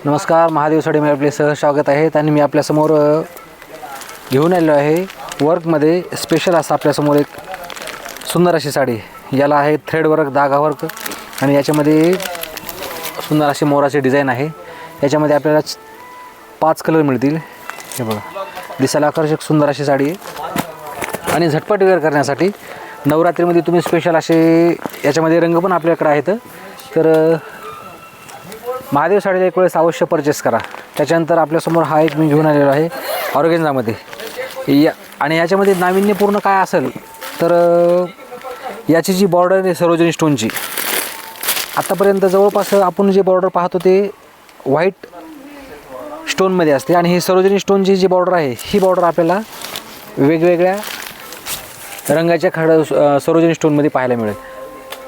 नमस्कार, महादेव साडी मी आपले स्वागत आहे. आणि मी आपल्यासमोर घेऊन आलेलो आहे वर्कमध्ये स्पेशल असा आपल्यासमोर एक सुंदर अशी साडी. याला आहे थ्रेड वर्क, धागा वर्क आणि याच्यामध्ये सुंदर अशी मोराची डिझाईन आहे. याच्यामध्ये आपल्याला 5 कलर मिळतील. हे बघा, दिसायला आकर्षक सुंदर अशी साडी आहे आणि झटपट वेअर करण्यासाठी नवरात्रीमध्ये तुम्ही स्पेशल असे याच्यामध्ये रंग पण आपल्याकडे आहेत. तर महादेव साडीला एक वेळेस अवश्य परचेस करा. त्याच्यानंतर आपल्यासमोर हा एक मी घेऊन आलेलो आहे ऑर्गेन्झामध्ये. आणि याच्यामध्ये नाविन्यपूर्ण काय असेल तर याची जी बॉर्डर आहे सरोजिनी स्टोनची, आत्तापर्यंत जवळपास आपण जे बॉर्डर पाहतो ते व्हाईट स्टोनमध्ये असते आणि ही सरोजिनी स्टोनची जी बॉर्डर आहे ही बॉर्डर आपल्याला वेगवेगळ्या रंगाच्या सरोजिनी स्टोनमध्ये पाहायला मिळेल.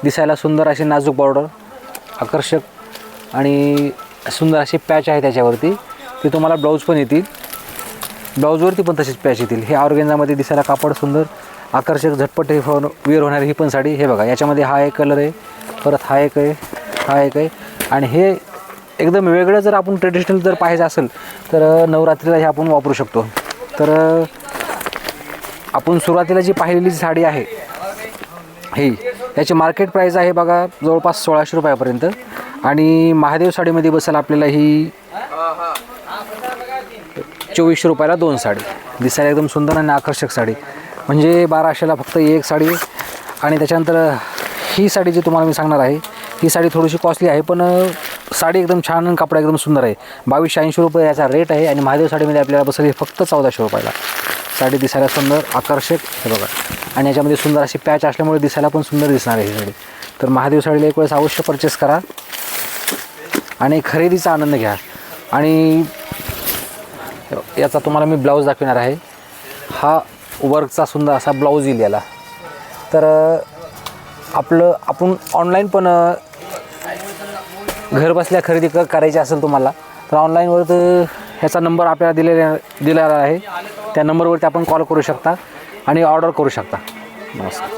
दिसायला सुंदर अशी नाजूक बॉर्डर, आकर्षक आणि सुंदर अशी पॅच आहे त्याच्यावरती. ते तुम्हाला ब्लाऊज पण येतील, ब्लाऊजवरती पण तशीच पॅच येतील. हे ऑर्गेन्झामध्ये दिसायला कापड सुंदर, आकर्षक, झटपट वेअर होणारी ही पण साडी. हे बघा, याच्यामध्ये हा एक कलर आहे, परत हा एक आहे, हा एक आहे आणि हे एकदम वेगळं जर आपण ट्रेडिशनल जर पाहायचं असेल तर नवरात्रीला हे आपण वापरू शकतो. तर आपण सुरुवातीला जी पाहिलेली साडी आहे ही, याची मार्केट प्राईस आहे बघा जवळपास 1600 रुपयापर्यंत आणि महादेव साडीमध्ये बसेल आपल्याला ही 2400 रुपयाला 2 साडी. दिसायला एकदम सुंदर आणि आकर्षक साडी, म्हणजे 1200ला फक्त एक साडी. आणि त्याच्यानंतर ही साडी जी तुम्हाला मी सांगणार आहे ही साडी थोडीशी कॉस्टली आहे, पण साडी एकदम छान आणि कपडा एकदम सुंदर आहे. 2280 रुपये याचा रेट आहे आणि महादेव साडीमध्ये आपल्याला बसेल फक्त 1400 रुपयाला. साडी दिसायला सुंदर, आकर्षक, हे बघा, आणि याच्यामध्ये सुंदर अशी पॅच असल्यामुळे दिसायला पण सुंदर दिसणार आहे ही साडी. तर महादेव साडीला एक वेळेस अवश्य परचेस करा आणि खरेदीचा आनंद घ्या. आणि याचा तुम्हाला मी ब्लाऊज दाखवणार आहे. हा वर्कचा सुंदर असा ब्लाऊज येईल याला. तर आपण ऑनलाईन पण घर बसल्या खरेदी करायची असेल तुम्हाला तर ऑनलाईनवर तर ह्याचा नंबर आपल्याला दिलेला आहे. त्या नंबरवरती आपण कॉल करू शकता आणि ऑर्डर करू शकता. नमस्कार.